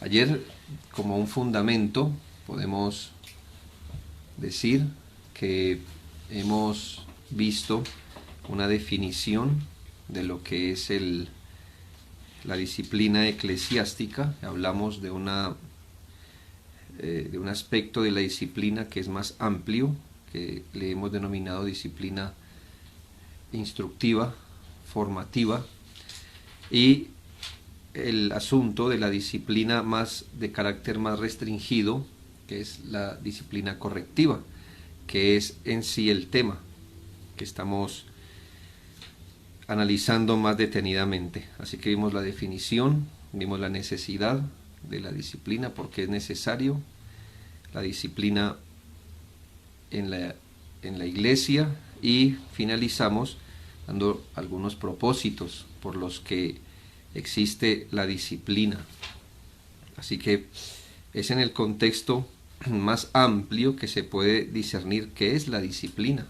Ayer, como un fundamento, podemos decir que hemos visto una definición de lo que es la disciplina eclesiástica. Hablamos de un aspecto de la disciplina que es más amplio, que le hemos denominado disciplina instructiva, formativa, y el asunto de la disciplina más de carácter más restringido, que es la disciplina correctiva, que es en sí el tema que estamos analizando más detenidamente. Así que vimos la definición, vimos la necesidad de la disciplina, porque es necesario la disciplina en la iglesia, y finalizamos dando algunos propósitos por los que existe la disciplina. Así que es en el contexto más amplio que se puede discernir qué es la disciplina.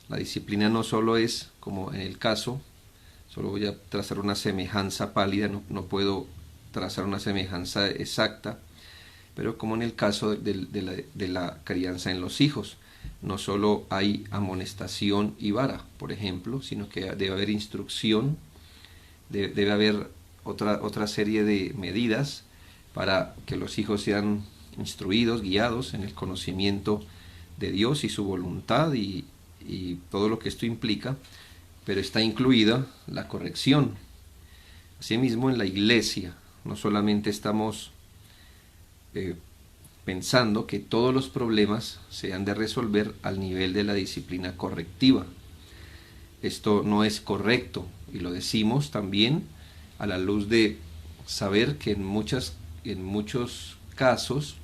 La disciplina no solo es, como en el caso, solo voy a trazar una semejanza pálida, no puedo trazar una semejanza exacta, pero como en el caso de la crianza en los hijos, no solo hay amonestación y vara, por ejemplo, sino que debe haber instrucción, debe haber otra serie de medidas para que los hijos sean instruidos, guiados en el conocimiento de Dios y su voluntad y todo lo que esto implica, pero está incluida la corrección. Asimismo, en la iglesia no solamente estamos pensando que todos los problemas se han de resolver al nivel de la disciplina correctiva. Esto no es correcto, y lo decimos también a la luz de saber que en muchos casos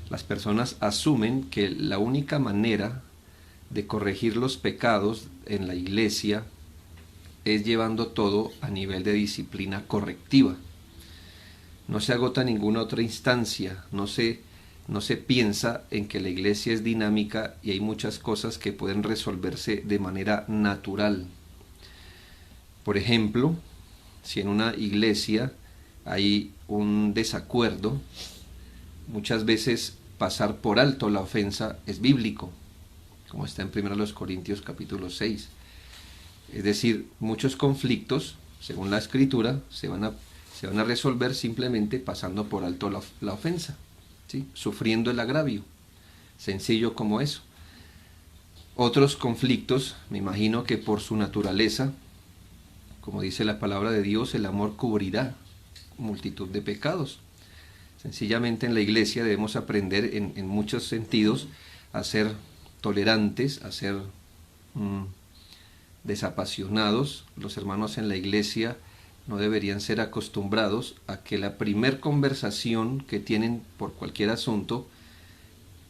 las personas asumen que la única manera de corregir los pecados en la iglesia es llevando todo a nivel de disciplina correctiva. No se agota ninguna otra instancia, no se piensa en que la iglesia es dinámica y hay muchas cosas que pueden resolverse de manera natural. Por ejemplo, si en una iglesia hay un desacuerdo, muchas veces pasar por alto la ofensa es bíblico, como está en 1 Corintios capítulo 6. Es decir, muchos conflictos, según la Escritura, se van a resolver simplemente pasando por alto la ofensa, ¿sí? Sufriendo el agravio, sencillo como eso. Otros conflictos, me imagino que por su naturaleza, como dice la palabra de Dios, el amor cubrirá multitud de pecados. Sencillamente en la iglesia debemos aprender en muchos sentidos a ser tolerantes, a ser desapasionados. Los hermanos en la iglesia no deberían ser acostumbrados a que la primer conversación que tienen por cualquier asunto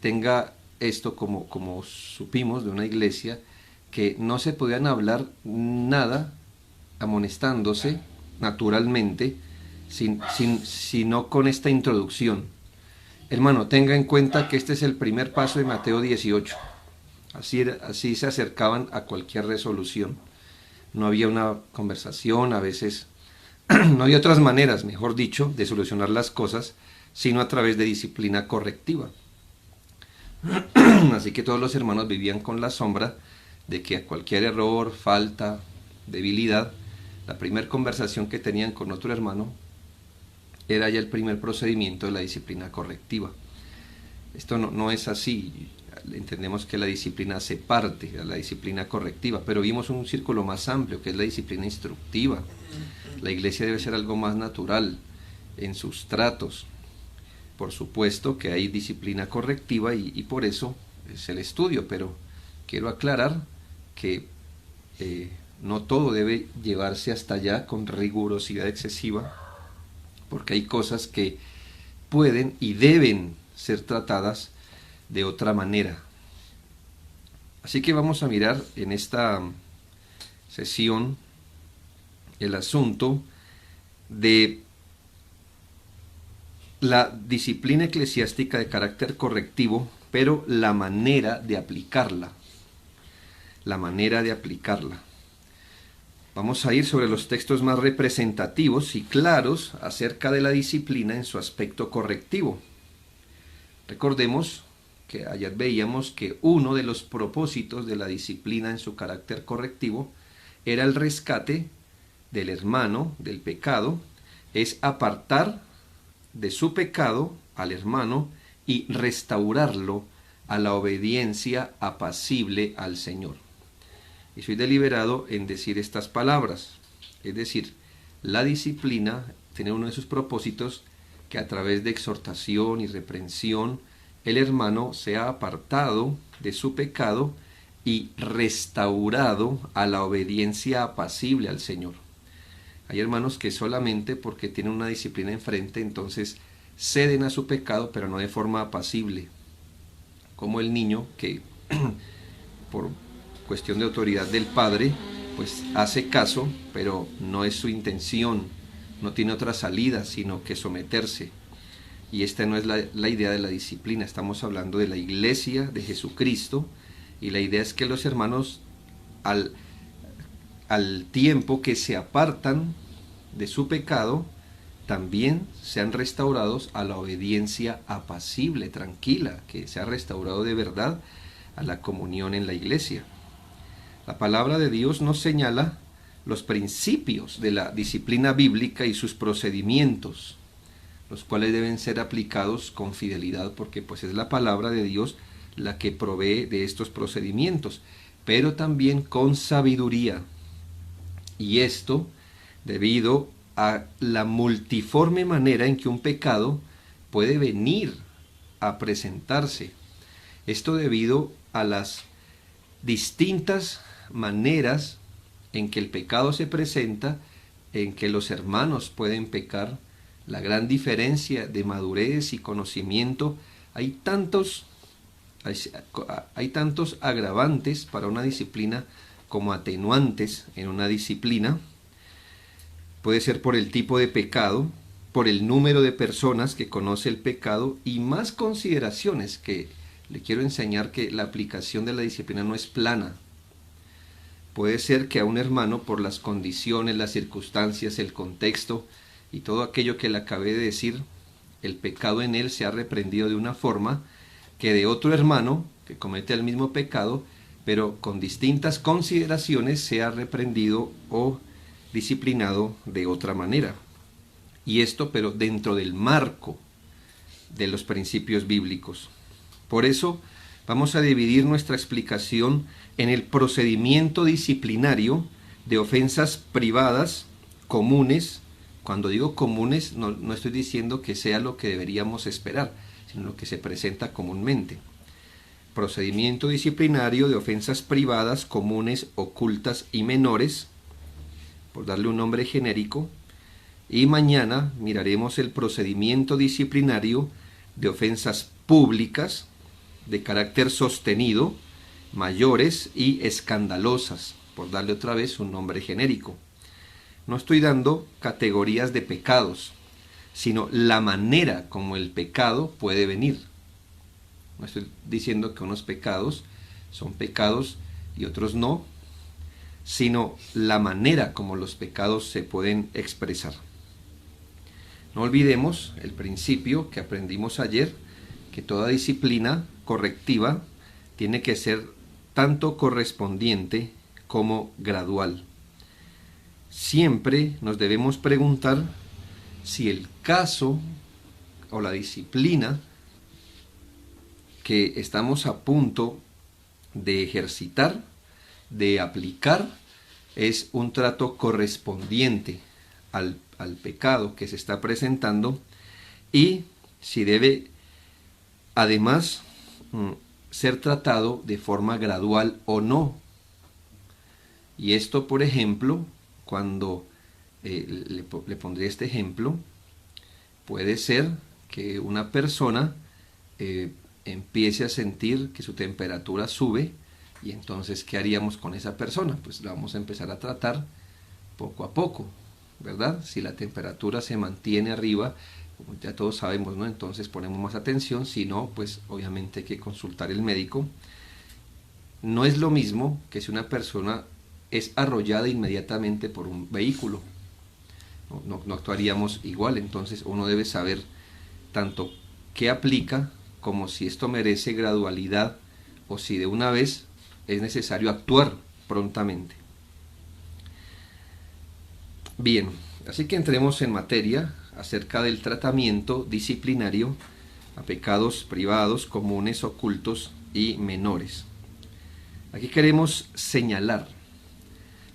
tenga esto, como supimos de una iglesia, que no se podían hablar nada amonestándose naturalmente, sino con esta introducción. Hermano, tenga en cuenta que este es el primer paso de Mateo 18. Así se acercaban a cualquier resolución. No había una conversación, a veces no había otras maneras, mejor dicho, de solucionar las cosas, sino a través de disciplina correctiva. Así que todos los hermanos vivían con la sombra de que a cualquier error, falta, debilidad, la primera conversación que tenían con otro hermano era ya el primer procedimiento de la disciplina correctiva. Esto no es así. Entendemos que la disciplina hace parte de la disciplina correctiva, pero vimos un círculo más amplio, que es la disciplina instructiva. La iglesia debe ser algo más natural en sus tratos. Por supuesto que hay disciplina correctiva y por eso es el estudio, pero quiero aclarar que no todo debe llevarse hasta allá con rigurosidad excesiva, porque hay cosas que pueden y deben ser tratadas de otra manera. Así que vamos a mirar en esta sesión el asunto de la disciplina eclesiástica de carácter correctivo, pero la manera de aplicarla. La manera de aplicarla. Vamos a ir sobre los textos más representativos y claros acerca de la disciplina en su aspecto correctivo. Recordemos que ayer veíamos que uno de los propósitos de la disciplina en su carácter correctivo era el rescate del hermano del pecado, es apartar de su pecado al hermano y restaurarlo a la obediencia apacible al Señor. Y soy deliberado en decir estas palabras, es decir, la disciplina tiene uno de sus propósitos que a través de exhortación y reprensión el hermano sea apartado de su pecado y restaurado a la obediencia apacible al Señor. Hay hermanos que solamente porque tienen una disciplina enfrente, entonces ceden a su pecado, pero no de forma apacible, como el niño que por cuestión de autoridad del padre, pues hace caso, pero no es su intención, no tiene otra salida sino que someterse. Y esta no es la idea de la disciplina, estamos hablando de la iglesia de Jesucristo, y la idea es que los hermanos al tiempo que se apartan de su pecado, también sean restaurados a la obediencia apacible, tranquila, que sea restaurado de verdad a la comunión en la iglesia. La palabra de Dios nos señala los principios de la disciplina bíblica y sus procedimientos, los cuales deben ser aplicados con fidelidad, porque pues es la palabra de Dios la que provee de estos procedimientos, pero también con sabiduría. Y esto debido a la multiforme manera en que un pecado puede venir a presentarse. Esto debido a las distintas maneras en que el pecado se presenta, en que los hermanos pueden pecar, la gran diferencia de madurez y conocimiento. Hay tantos agravantes para una disciplina como atenuantes en una disciplina. Puede ser por el tipo de pecado, por el número de personas que conoce el pecado y más consideraciones, que le quiero enseñar que la aplicación de la disciplina no es plana. Puede ser que a un hermano, por las condiciones, las circunstancias, el contexto y todo aquello que le acabé de decir, el pecado en él se ha reprendido de una forma que de otro hermano que comete el mismo pecado, pero con distintas consideraciones, se ha reprendido o disciplinado de otra manera. Y esto, pero dentro del marco de los principios bíblicos. Por eso vamos a dividir nuestra explicación en el procedimiento disciplinario de ofensas privadas comunes. Cuando digo comunes, no estoy diciendo que sea lo que deberíamos esperar, sino lo que se presenta comúnmente. Procedimiento disciplinario de ofensas privadas comunes, ocultas y menores, por darle un nombre genérico, y mañana miraremos el procedimiento disciplinario de ofensas públicas de carácter sostenido, mayores y escandalosas, por darle otra vez un nombre genérico. No estoy dando categorías de pecados, sino la manera como el pecado puede venir. No estoy diciendo que unos pecados son pecados y otros no, sino la manera como los pecados se pueden expresar. No olvidemos el principio que aprendimos ayer, que toda disciplina correctiva tiene que ser tanto correspondiente como gradual. Siempre nos debemos preguntar si el caso o la disciplina que estamos a punto de ejercitar, de aplicar, es un trato correspondiente al pecado que se está presentando, y si debe además ser tratado de forma gradual o no. Y esto, por ejemplo, cuando le pondré este ejemplo, puede ser que una persona empiece a sentir que su temperatura sube, y entonces, ¿qué haríamos con esa persona? Pues la vamos a empezar a tratar poco a poco, ¿verdad? Si la temperatura se mantiene arriba, como ya todos sabemos, ¿no? Entonces ponemos más atención. Si no, pues obviamente hay que consultar al médico. No es lo mismo que si una persona es arrollada inmediatamente por un vehículo. No actuaríamos igual. Entonces uno debe saber tanto qué aplica como si esto merece gradualidad o si de una vez es necesario actuar prontamente. Bien, así que entremos en materia acerca del tratamiento disciplinario a pecados privados, comunes, ocultos y menores. Aquí queremos señalar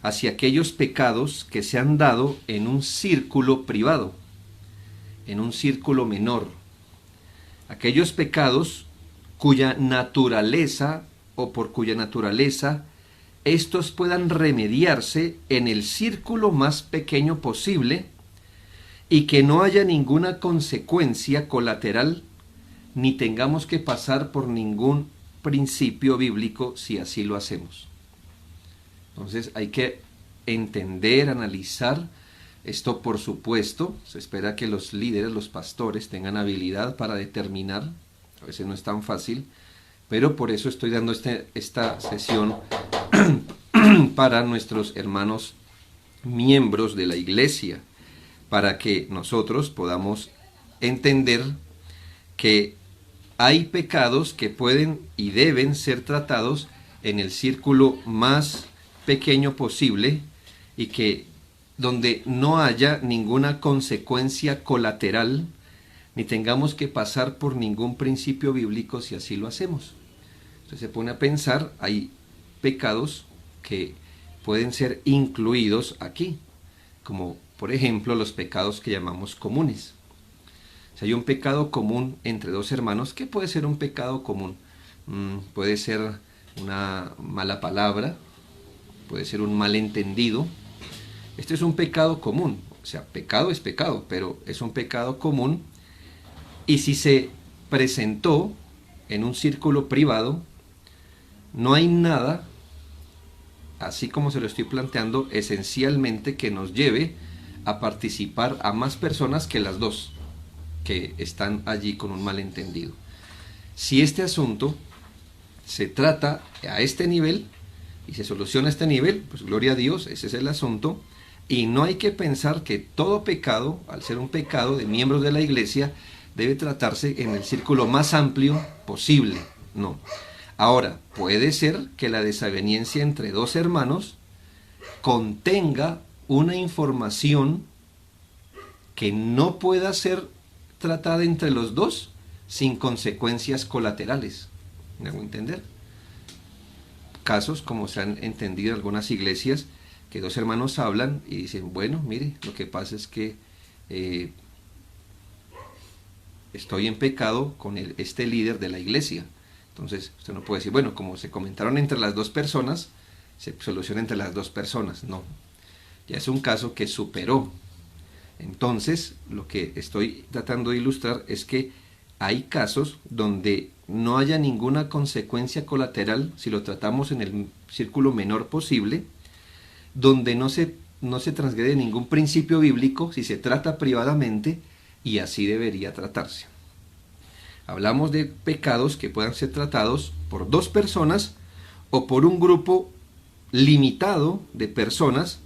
hacia aquellos pecados que se han dado en un círculo privado, en un círculo menor. Aquellos pecados cuya naturaleza o por cuya naturaleza estos puedan remediarse en el círculo más pequeño posible y que no haya ninguna consecuencia colateral ni tengamos que pasar por ningún principio bíblico si así lo hacemos. Entonces hay que entender, analizar esto. Por supuesto, se espera que los líderes, los pastores, tengan habilidad para determinar. A veces no es tan fácil, pero por eso estoy dando esta sesión para nuestros hermanos miembros de la iglesia, para que nosotros podamos entender que hay pecados que pueden y deben ser tratados en el círculo más pequeño posible y que donde no haya ninguna consecuencia colateral ni tengamos que pasar por ningún principio bíblico si así lo hacemos. Entonces se pone a pensar, hay pecados que pueden ser incluidos aquí, como por ejemplo los pecados que llamamos comunes. Si hay un pecado común entre dos hermanos, ¿qué puede ser un pecado común? Puede ser una mala palabra, puede ser un malentendido. Este es un pecado común, o sea, pecado es pecado, pero es un pecado común. Y si se presentó en un círculo privado, no hay nada, así como se lo estoy planteando, esencialmente que nos lleve a participar a más personas que las dos que están allí con un malentendido. Si este asunto se trata a este nivel y se soluciona a este nivel, pues gloria a Dios, ese es el asunto. Y no hay que pensar que todo pecado, al ser un pecado de miembros de la iglesia, debe tratarse en el círculo más amplio posible. No. Ahora, puede ser que la desaveniencia entre dos hermanos contenga una información que no pueda ser tratada entre los dos sin consecuencias colaterales. ¿Me hago entender? Casos como se han entendido en algunas iglesias, que dos hermanos hablan y dicen, bueno, mire, lo que pasa es que estoy en pecado con este líder de la iglesia. Entonces usted no puede decir, bueno, como se comentaron entre las dos personas, se soluciona entre las dos personas. No, ya es un caso que superó. Entonces lo que estoy tratando de ilustrar es que hay casos donde no haya ninguna consecuencia colateral si lo tratamos en el círculo menor posible, donde no se transgrede ningún principio bíblico si se trata privadamente, y así debería tratarse. Hablamos de pecados que puedan ser tratados por dos personas o por un grupo limitado de personas,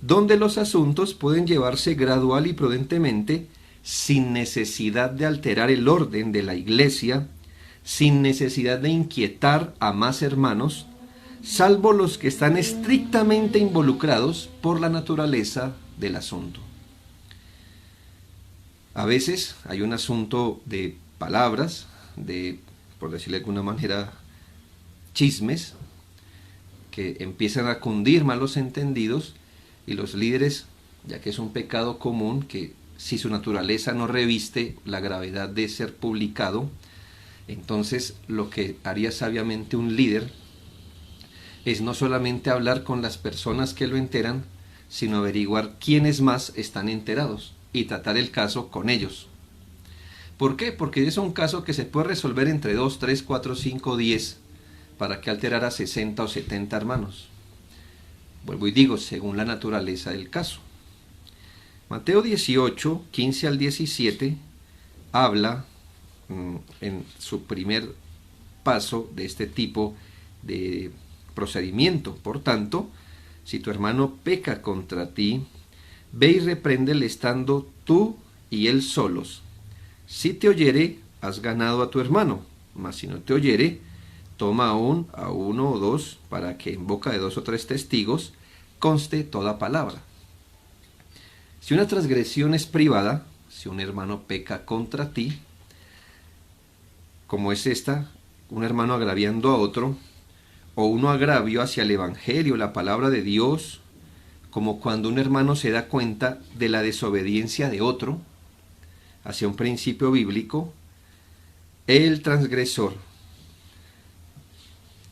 donde los asuntos pueden llevarse gradual y prudentemente, sin necesidad de alterar el orden de la iglesia, sin necesidad de inquietar a más hermanos, salvo los que están estrictamente involucrados por la naturaleza del asunto. A veces hay un asunto de palabras, de, por decirle de alguna manera, chismes, que empiezan a cundir malos entendidos, y los líderes, ya que es un pecado común, que si su naturaleza no reviste la gravedad de ser publicado, entonces lo que haría sabiamente un líder es no solamente hablar con las personas que lo enteran, sino averiguar quiénes más están enterados y tratar el caso con ellos. ¿Por qué? Porque es un caso que se puede resolver entre 2, 3, 4, 5, 10, para que alterar a 60 o 70 hermanos. Vuelvo y digo, según la naturaleza del caso. Mateo 18, 15 al 17, habla en su primer paso de este tipo de procedimiento. Por tanto, Si tu hermano peca contra ti, ve y repréndele estando tú y él solos. Si te oyere, has ganado a tu hermano, mas si no te oyere, toma aún a uno o dos, para que en boca de 2 o 3 testigos conste toda palabra. Si una transgresión es privada, si un hermano peca contra ti, como es esta, un hermano agraviando a otro, o uno agravio hacia el Evangelio, la palabra de Dios, como cuando un hermano se da cuenta de la desobediencia de otro hacia un principio bíblico, el transgresor,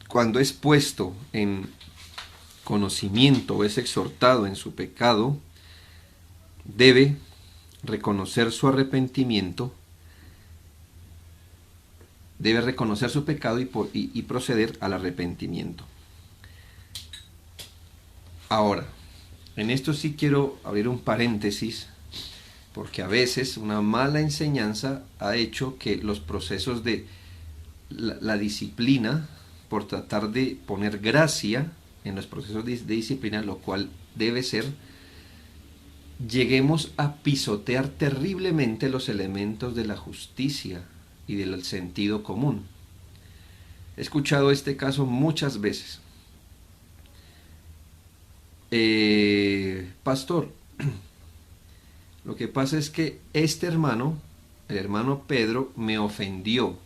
cuando es puesto en conocimiento o es exhortado en su pecado, debe reconocer su arrepentimiento, debe reconocer su pecado y proceder al arrepentimiento. Ahora, en esto sí quiero abrir un paréntesis, porque a veces una mala enseñanza ha hecho que los procesos de la disciplina, por tratar de poner gracia en los procesos de disciplina, lo cual debe ser, lleguemos a pisotear terriblemente los elementos de la justicia y del sentido común. He escuchado este caso muchas veces. Pastor, lo que pasa es que este hermano, el hermano Pedro, me ofendió.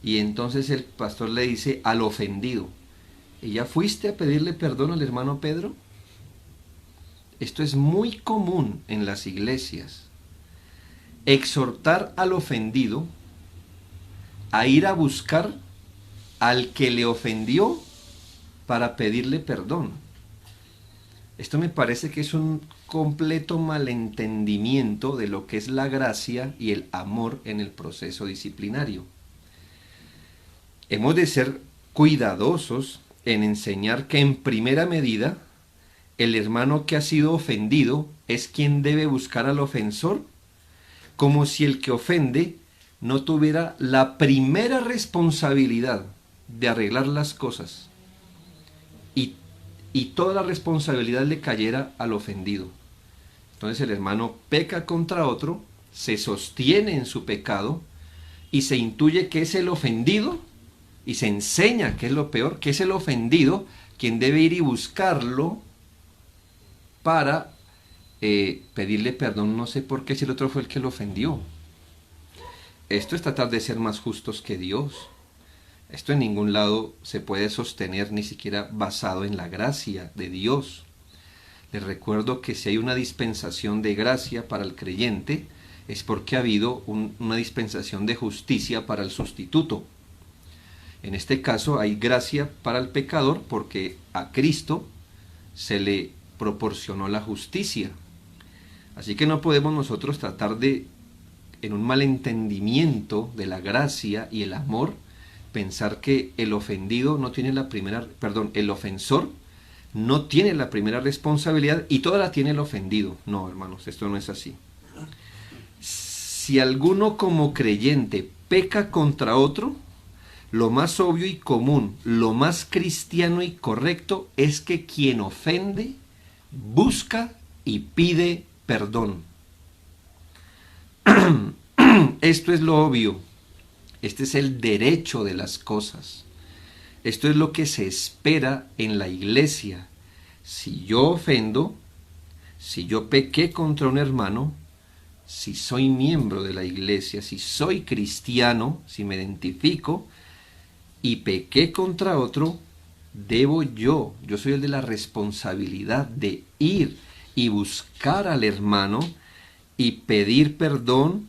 Y entonces el pastor le dice al ofendido: ¿y ya fuiste a pedirle perdón al hermano Pedro? Esto es muy común en las iglesias. Exhortar al ofendido a ir a buscar al que le ofendió para pedirle perdón. Esto me parece que es un completo malentendimiento de lo que es la gracia y el amor en el proceso disciplinario. Hemos de ser cuidadosos en enseñar que en primera medida el hermano que ha sido ofendido es quien debe buscar al ofensor, como si el que ofende no tuviera la primera responsabilidad de arreglar las cosas y toda la responsabilidad le cayera al ofendido. Entonces el hermano peca contra otro, se sostiene en su pecado y se intuye que es el ofendido, y se enseña, que es lo peor, que es el ofendido quien debe ir y buscarlo para pedirle perdón. No sé por qué, si el otro fue el que lo ofendió. Esto es tratar de ser más justos que Dios. Esto en ningún lado se puede sostener, ni siquiera basado en la gracia de Dios. Les recuerdo que si hay una dispensación de gracia para el creyente, es porque ha habido una dispensación de justicia para el sustituto. En este caso hay gracia para el pecador porque a Cristo se le proporcionó la justicia. Así que no podemos nosotros tratar de, en un malentendimiento de la gracia y el amor, pensar que el ofendido no tiene el ofensor no tiene la primera responsabilidad y toda la tiene el ofendido. No, hermanos, esto no es así. Si alguno como creyente peca contra otro, lo más obvio y común, lo más cristiano y correcto es que quien ofende busca y pide perdón. Esto es lo obvio. Este es el derecho de las cosas. Esto es lo que se espera en la iglesia. Si yo ofendo, si yo pequé contra un hermano, si soy miembro de la iglesia, si soy cristiano, si me identifico y pequé contra otro, yo soy el de la responsabilidad de ir y buscar al hermano y pedir perdón,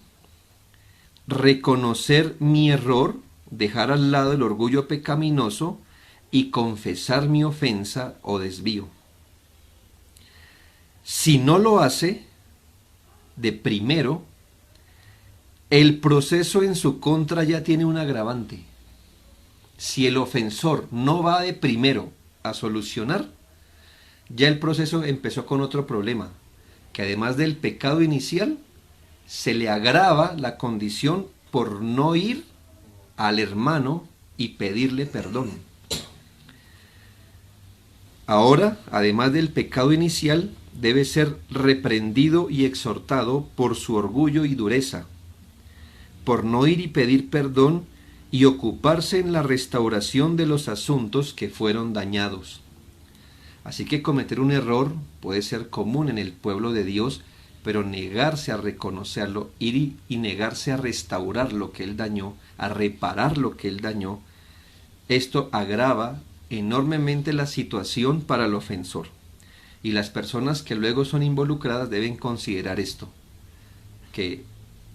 reconocer mi error, dejar al lado el orgullo pecaminoso y confesar mi ofensa o desvío. Si no lo hace, de primero, el proceso en su contra ya tiene un agravante. Si el ofensor no va de primero a solucionar, ya el proceso empezó con otro problema, que además del pecado inicial, se le agrava la condición por no ir al hermano y pedirle perdón. Ahora, además del pecado inicial, debe ser reprendido y exhortado por su orgullo y dureza, por no ir y pedir perdón y ocuparse en la restauración de los asuntos que fueron dañados. Así que cometer un error puede ser común en el pueblo de Dios, pero negarse a reconocerlo, ir y negarse a restaurar lo que él dañó, a reparar lo que él dañó, esto agrava enormemente la situación para el ofensor. Y las personas que luego son involucradas deben considerar esto, que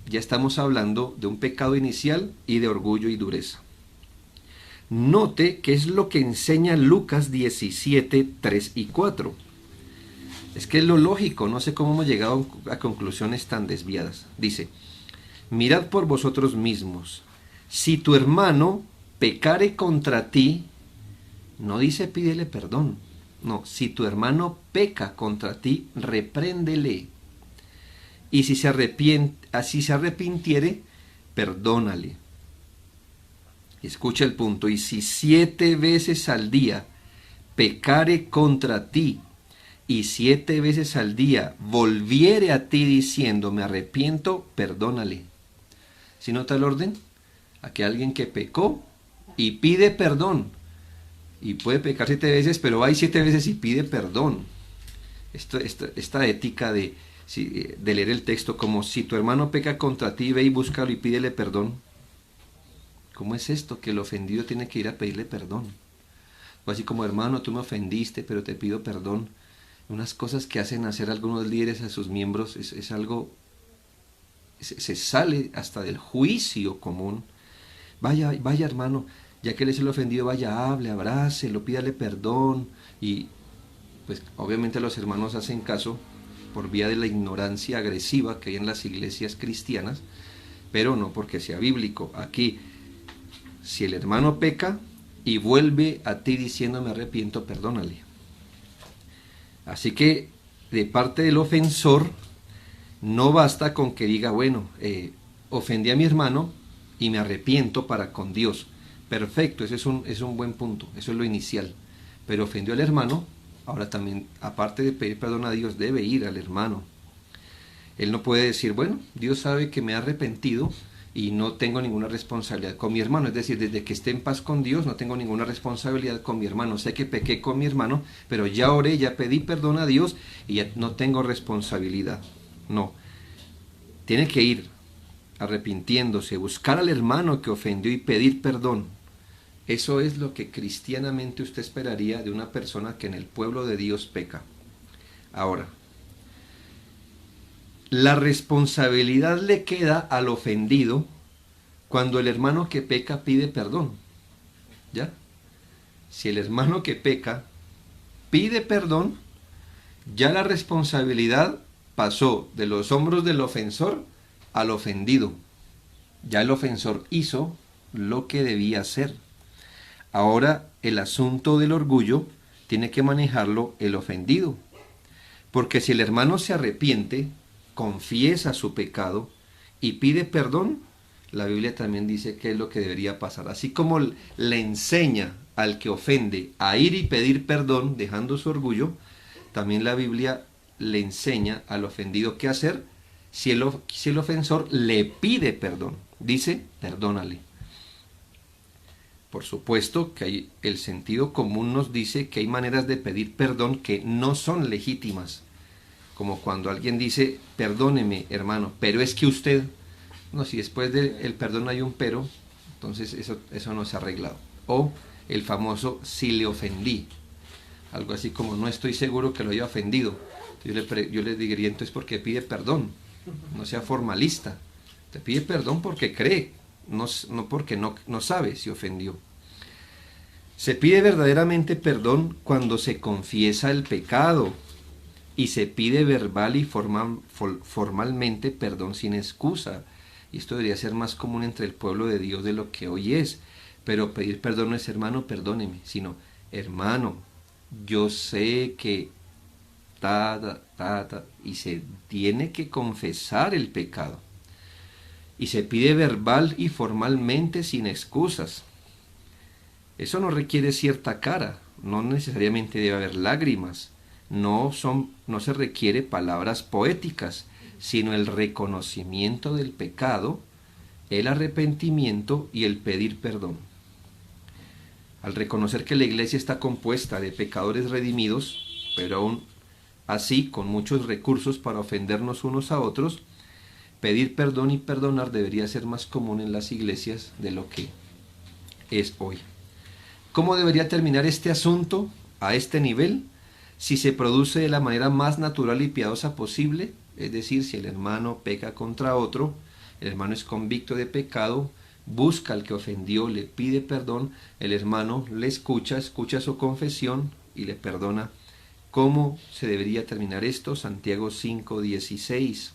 ya estamos hablando de un pecado inicial y de orgullo y dureza. Note qué es lo que enseña Lucas 17, 3 y 4. Es que es lo lógico, no sé cómo hemos llegado a conclusiones tan desviadas. Dice, mirad por vosotros mismos, si tu hermano pecare contra ti, no dice pídele perdón, no, si tu hermano peca contra ti, repréndele. Y si se arrepintiere, perdónale. Escucha el punto, y si 7 veces al día pecare contra ti, y 7 veces al día volviere a ti diciendo, me arrepiento, perdónale. ¿Sí nota el orden? Aquí hay alguien que pecó y pide perdón. Y puede pecar 7 veces, pero va 7 veces y pide perdón. Esta ética de leer el texto como si tu hermano peca contra ti, ve y búscalo y pídele perdón. ¿Cómo es esto? Que el ofendido tiene que ir a pedirle perdón. O así como, hermano, tú me ofendiste, pero te pido perdón. Unas cosas que hacen hacer algunos líderes a sus miembros es algo, se sale hasta del juicio común. Vaya hermano, ya que él es el ofendido, vaya, hable, abrácelo, pídale perdón. Y pues obviamente los hermanos hacen caso por vía de la ignorancia agresiva que hay en las iglesias cristianas, pero no porque sea bíblico. Aquí, si el hermano peca y vuelve a ti diciendo me arrepiento, perdónale. Así que de parte del ofensor, no basta con que diga, bueno, ofendí a mi hermano y me arrepiento para con Dios. Perfecto, ese es un buen punto, eso es lo inicial. Pero ofendió al hermano, ahora también, aparte de pedir perdón a Dios, debe ir al hermano. Él no puede decir, bueno, Dios sabe que me he arrepentido y no tengo ninguna responsabilidad con mi hermano. Es decir, desde que esté en paz con Dios no tengo ninguna responsabilidad con mi hermano. Sé que pequé con mi hermano, pero ya oré, ya pedí perdón a Dios y ya no tengo responsabilidad. No, tiene que ir arrepintiéndose, buscar al hermano que ofendió y pedir perdón. Eso es lo que cristianamente usted esperaría de una persona que en el pueblo de Dios peca. Ahora, la responsabilidad le queda al ofendido cuando el hermano que peca pide perdón. ¿Ya? Si el hermano que peca pide perdón, ya la responsabilidad pasó de los hombros del ofensor al ofendido. Ya el ofensor hizo lo que debía hacer. Ahora el asunto del orgullo tiene que manejarlo el ofendido. Porque si el hermano se arrepiente, confiesa su pecado y pide perdón, la Biblia también dice qué es lo que debería pasar. Así como le enseña al que ofende a ir y pedir perdón dejando su orgullo, también la Biblia le enseña al ofendido qué hacer si el ofensor le pide perdón. Dice, perdónale. Por supuesto que el sentido común nos dice que hay maneras de pedir perdón que no son legítimas. Como cuando alguien dice, perdóneme, hermano, pero es que usted... No, si después del perdón hay un pero, entonces eso no se ha arreglado. O el famoso, si le ofendí. Algo así como, no estoy seguro que lo haya ofendido. Yo le diría, entonces, ¿por qué pide perdón? No sea formalista. Te pide perdón porque cree, no porque no sabe si ofendió. Se pide verdaderamente perdón cuando se confiesa el pecado. Y se pide verbal y formalmente perdón sin excusa. Y esto debería ser más común entre el pueblo de Dios de lo que hoy es. Pero pedir perdón no es, hermano, perdóneme, sino, hermano, yo sé que y se tiene que confesar el pecado. Y se pide verbal y formalmente sin excusas. Eso no requiere cierta cara, no necesariamente debe haber lágrimas, no se requiere palabras poéticas, sino el reconocimiento del pecado, el arrepentimiento y el pedir perdón. Al reconocer que la iglesia está compuesta de pecadores redimidos, pero aún así con muchos recursos para ofendernos unos a otros, pedir perdón y perdonar debería ser más común en las iglesias de lo que es hoy. ¿Cómo debería terminar este asunto a este nivel? Si se produce de la manera más natural y piadosa posible, es decir, si el hermano peca contra otro, el hermano es convicto de pecado, busca al que ofendió, le pide perdón, el hermano le escucha su confesión y le perdona. ¿Cómo se debería terminar esto? Santiago 5:16.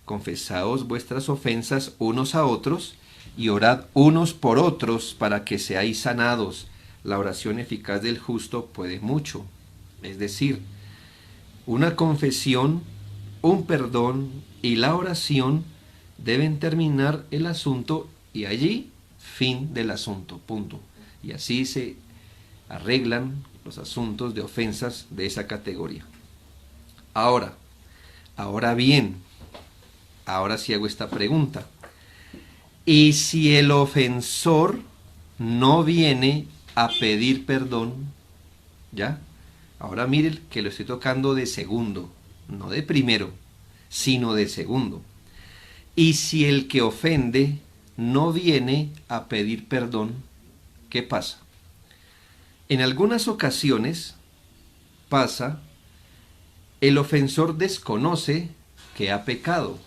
Confesaos vuestras ofensas unos a otros y orad unos por otros para que seáis sanados. La oración eficaz del justo puede mucho. Es decir, una confesión, un perdón y la oración deben terminar el asunto y allí fin del asunto, punto. Y así se arreglan los asuntos de ofensas de esa categoría. Ahora bien, ahora sí hago esta pregunta. ¿Y si el ofensor no viene a pedir perdón? ¿Ya? Ahora miren que lo estoy tocando de segundo, no de primero, sino de segundo. ¿Y si el que ofende no viene a pedir perdón? ¿Qué pasa? En algunas ocasiones pasa, el ofensor desconoce que ha pecado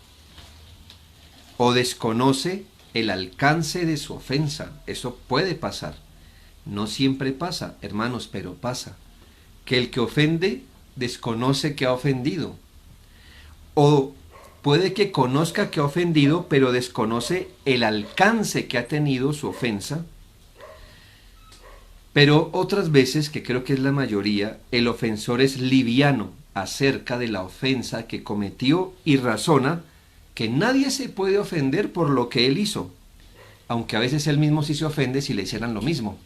o desconoce el alcance de su ofensa. Eso puede pasar. No siempre pasa, hermanos, pero pasa. Que el que ofende desconoce que ha ofendido. O puede que conozca que ha ofendido, pero desconoce el alcance que ha tenido su ofensa. Pero otras veces, que creo que es la mayoría, el ofensor es liviano acerca de la ofensa que cometió y razona que nadie se puede ofender por lo que él hizo, aunque a veces él mismo sí se ofende si le hicieran lo mismo.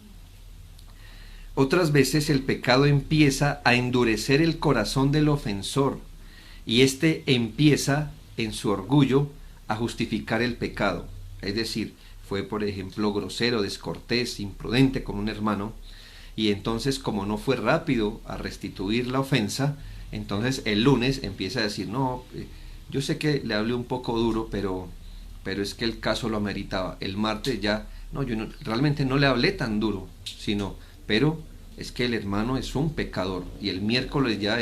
Otras veces el pecado empieza a endurecer el corazón del ofensor y éste empieza en su orgullo a justificar el pecado. Es decir, fue por ejemplo grosero, descortés, imprudente con un hermano, y entonces como no fue rápido a restituir la ofensa, entonces el lunes empieza a decir, no, yo sé que le hablé un poco duro, pero es que el caso lo ameritaba. El martes ya, no, realmente no le hablé tan duro, pero es que el hermano es un pecador, y el miércoles ya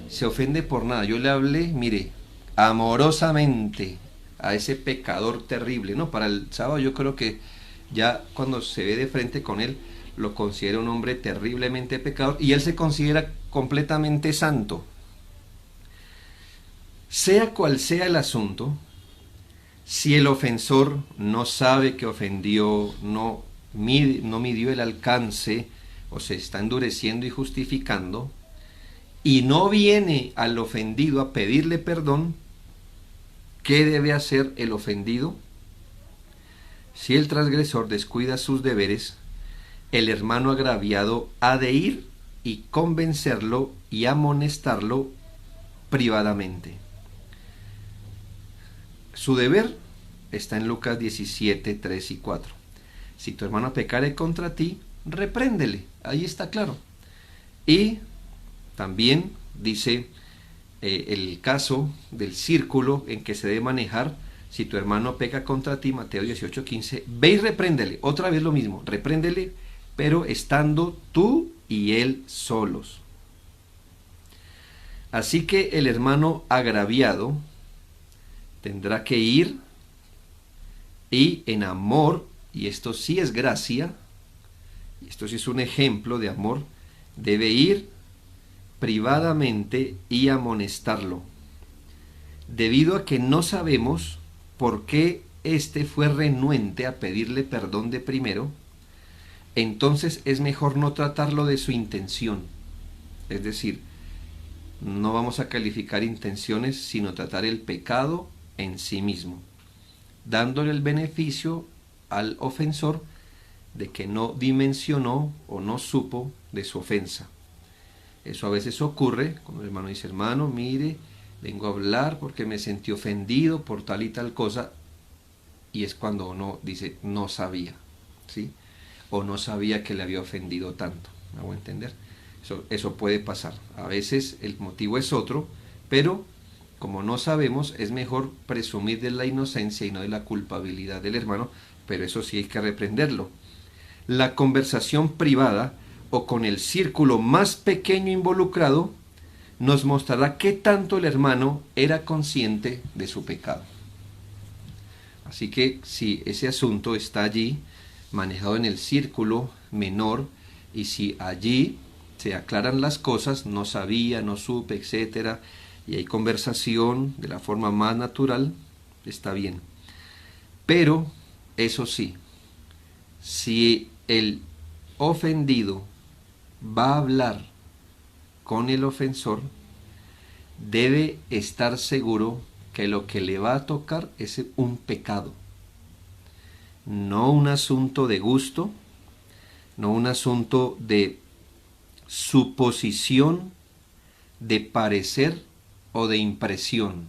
se ofende por nada. Yo le hablé, mire, amorosamente a ese pecador terrible, ¿no? Para el sábado yo creo que ya cuando se ve de frente con él, lo considera un hombre terriblemente pecador, y él se considera completamente santo. Sea cual sea el asunto, si el ofensor no sabe que ofendió, no midió el alcance, o se está endureciendo y justificando, y no viene al ofendido a pedirle perdón, ¿qué debe hacer el ofendido? Si el transgresor descuida sus deberes, el hermano agraviado ha de ir y convencerlo y amonestarlo privadamente. Su deber está en Lucas 17, 3 y 4. Si tu hermano pecare contra ti, repréndele. Ahí está claro. Y también dice el caso del círculo en que se debe manejar. Si tu hermano peca contra ti, Mateo 18, 15, ve y repréndele. Otra vez lo mismo, repréndele, pero estando tú y él solos. Así que el hermano agraviado tendrá que ir y en amor, y esto sí es gracia, y esto sí es un ejemplo de amor, debe ir privadamente y amonestarlo, debido a que no sabemos por qué éste fue renuente a pedirle perdón de primero. Entonces es mejor no tratarlo de su intención, es decir, no vamos a calificar intenciones, sino tratar el pecado en sí mismo, dándole el beneficio al ofensor de que no dimensionó o no supo de su ofensa. Eso a veces ocurre cuando el hermano dice, hermano, mire, vengo a hablar porque me sentí ofendido por tal y tal cosa, y es cuando uno dice, no sabía, ¿sí? O no sabía que le había ofendido tanto, ¿me hago entender? Eso puede pasar. A veces el motivo es otro, pero como no sabemos, es mejor presumir de la inocencia y no de la culpabilidad del hermano, pero eso sí hay que reprenderlo. La conversación privada o con el círculo más pequeño involucrado nos mostrará qué tanto el hermano era consciente de su pecado. Así que si ese asunto está allí, manejado en el círculo menor, y si allí se aclaran las cosas, no sabía, no supe, etcétera, y hay conversación de la forma más natural, está bien. Pero, eso sí, si el ofendido va a hablar con el ofensor, debe estar seguro que lo que le va a tocar es un pecado, no un asunto de gusto, no un asunto de suposición, de parecer o de impresión.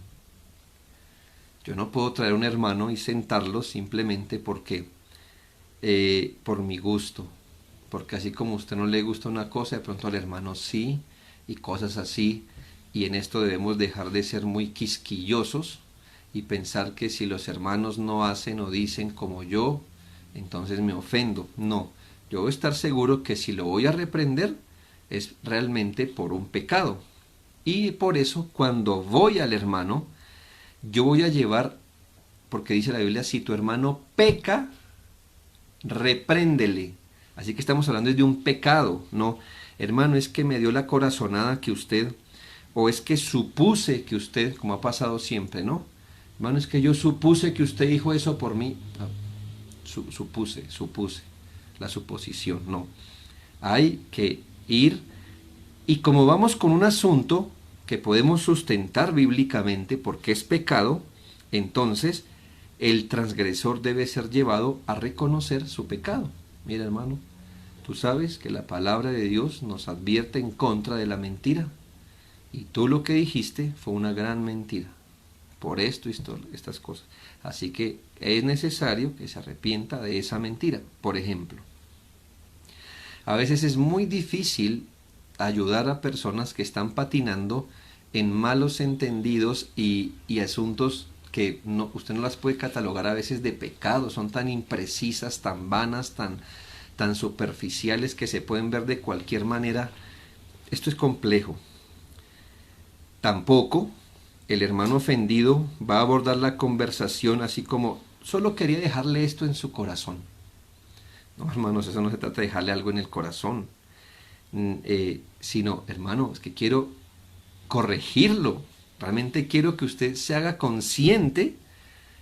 Yo no puedo traer a un hermano y sentarlo simplemente porque por mi gusto, porque así como a usted no le gusta una cosa, de pronto al hermano sí, y cosas así, y en esto debemos dejar de ser muy quisquillosos y pensar que si los hermanos no hacen o dicen como yo, entonces me ofendo. No, yo voy a estar seguro que si lo voy a reprender es realmente por un pecado. Y por eso cuando voy al hermano, yo voy a llevar, porque dice la Biblia, si tu hermano peca, repréndele. Así que estamos hablando de un pecado, no, hermano, es que me dio la corazonada que usted, o es que supuse que usted, como ha pasado siempre, ¿no? Hermano, es que yo supuse que usted dijo eso por mí. No, supuse, la suposición, no. Hay que ir, y como vamos con un asunto que podemos sustentar bíblicamente porque es pecado, entonces el transgresor debe ser llevado a reconocer su pecado. Mira, hermano, tú sabes que la palabra de Dios nos advierte en contra de la mentira, y tú lo que dijiste fue una gran mentira por esto y estas cosas. Así que es necesario que se arrepienta de esa mentira. Por ejemplo, a veces es muy difícil ayudar a personas que están patinando en malos entendidos y asuntos que no, usted no las puede catalogar a veces de pecado, son tan imprecisas, tan vanas, tan superficiales que se pueden ver de cualquier manera. Esto es complejo. Tampoco el hermano ofendido va a abordar la conversación así como, solo quería dejarle esto en su corazón. No, hermanos, eso no se trata de dejarle algo en el corazón, sino, hermano, es que quiero corregirlo. Realmente quiero que usted se haga consciente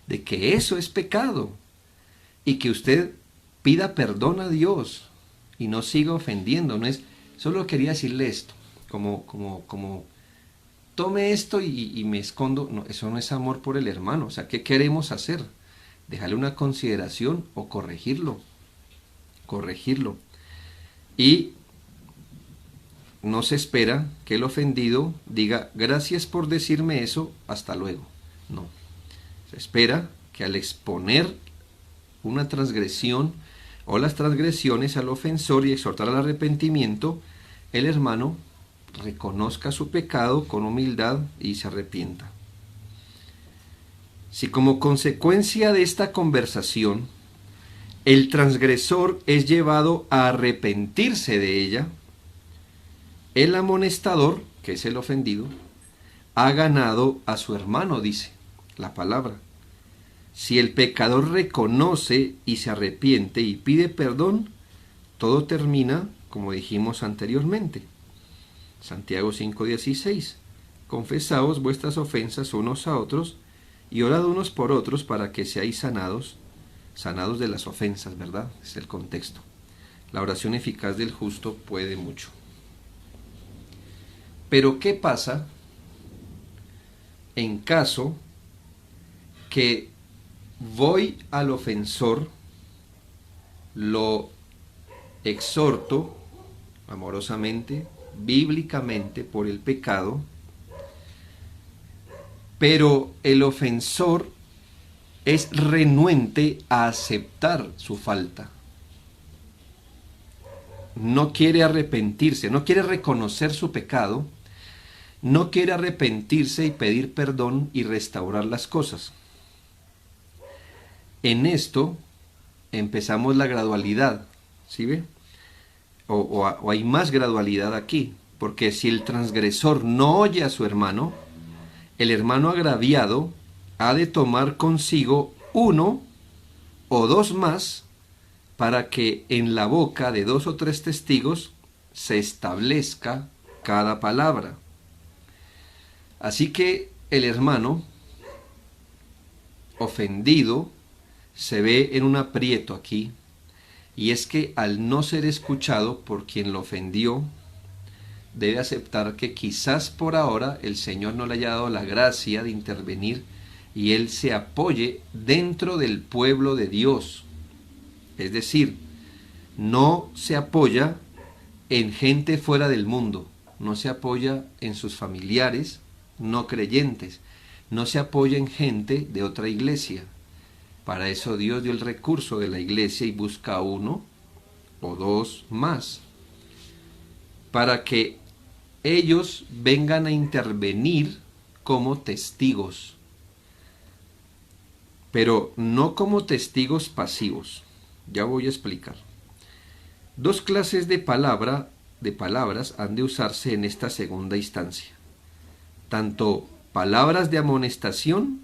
de que eso es pecado y que usted pida perdón a Dios y no siga ofendiendo. No es, solo quería decirle esto, como tome esto y me escondo. No, eso no es amor por el hermano. O sea, ¿qué queremos hacer? ¿Dejarle una consideración o corregirlo? Corregirlo. Y no se espera que el ofendido diga, gracias por decirme eso, hasta luego. No. Se espera que al exponer una transgresión o las transgresiones al ofensor y exhortar al arrepentimiento, el hermano reconozca su pecado con humildad y se arrepienta. Si como consecuencia de esta conversación el transgresor es llevado a arrepentirse de ella, el amonestador, que es el ofendido, ha ganado a su hermano, dice la palabra. Si el pecador reconoce y se arrepiente y pide perdón, todo termina como dijimos anteriormente. Santiago 5:16. Confesaos vuestras ofensas unos a otros y orad unos por otros para que seáis sanados de las ofensas, ¿verdad? Es el contexto. La oración eficaz del justo puede mucho. Pero ¿qué pasa en caso que voy al ofensor, lo exhorto amorosamente, bíblicamente, por el pecado, pero el ofensor es renuente a aceptar su falta. No quiere arrepentirse, no quiere reconocer su pecado, no quiere arrepentirse y pedir perdón y restaurar las cosas. En esto empezamos la gradualidad, ¿sí ve? O hay más gradualidad aquí, porque si el transgresor no oye a su hermano, el hermano agraviado ha de tomar consigo uno o dos más, para que en la boca de 2 o 3 testigos se establezca cada palabra. Así que el hermano ofendido se ve en un aprieto aquí, y es que al no ser escuchado por quien lo ofendió, debe aceptar que quizás por ahora el Señor no le haya dado la gracia de intervenir y él se apoye dentro del pueblo de Dios. Es decir, no se apoya en gente fuera del mundo, no se apoya en sus familiares no creyentes, no se apoya en gente de otra iglesia. Para eso Dios dio el recurso de la iglesia y busca uno o dos más, para que ellos vengan a intervenir como testigos, pero no como testigos pasivos. Ya voy a explicar. 2 clases de palabras han de usarse en esta segunda instancia. Tanto palabras de amonestación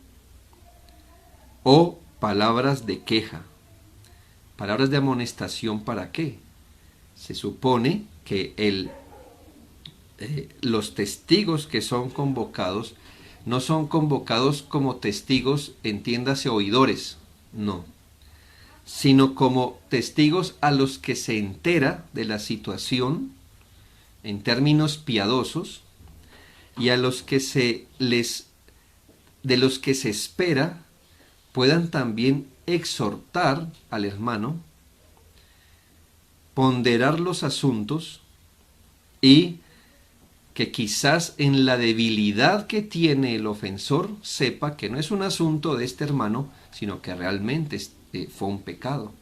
o palabras de queja. Palabras de amonestación, ¿para qué? Se supone que los testigos que son convocados no son convocados como testigos, entiéndase, oidores, no, sino como testigos a los que se entera de la situación en términos piadosos y a los que de los que se espera puedan también exhortar al hermano, ponderar los asuntos y que quizás en la debilidad que tiene el ofensor sepa que no es un asunto de este hermano, sino que realmente fue un pecado.